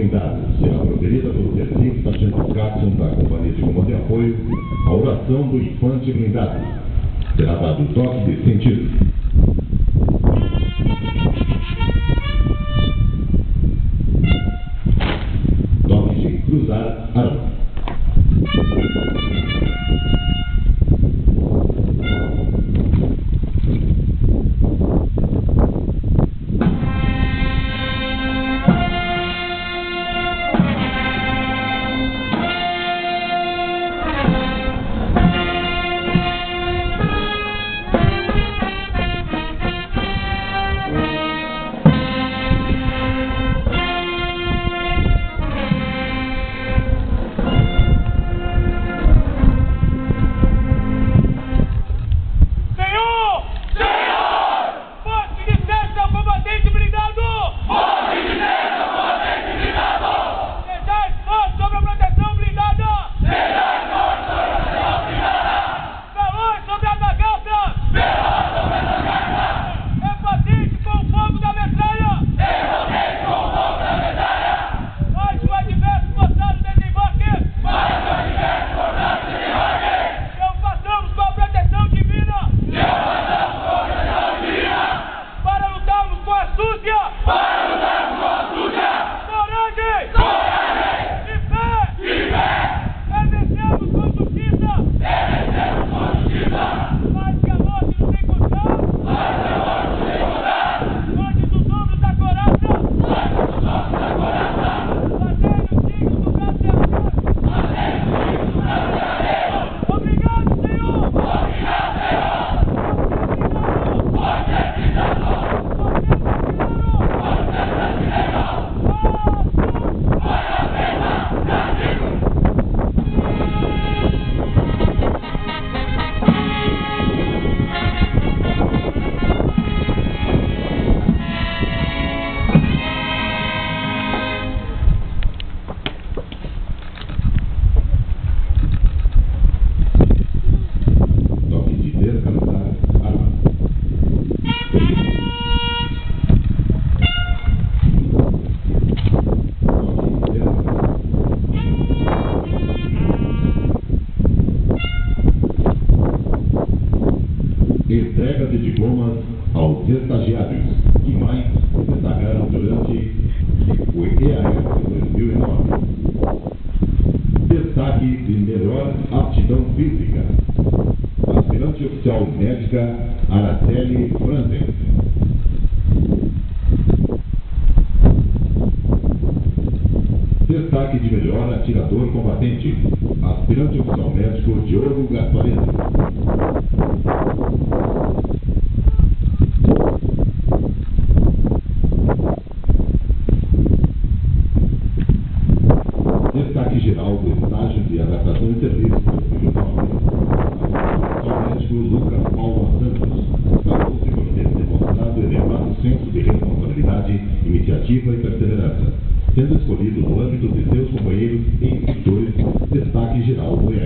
Blindado será proferida pelo terceiro sargento Canção da Companhia de Comando e Apoio, a Oração do Infante Blindado. Será dado toque de sentido. Toque de cruzar arma. Entrega de diplomas aos estagiários que mais se destacaram durante o EAS 2009. Destaque de melhor aptidão física. Aspirante oficial médica Araceli Franzen. Destaque de melhor atirador combatente. Aspirante oficial médico Diogo Gaspareto. Destaque geral do estágio de adaptação e serviço do médico Lucas Paulo Santos. Falou-se por ter demonstrado elevado senso de responsabilidade, iniciativa e perseverança, sendo escolhido no âmbito de seus companheiros e instrutores. Destaque geral do EAS.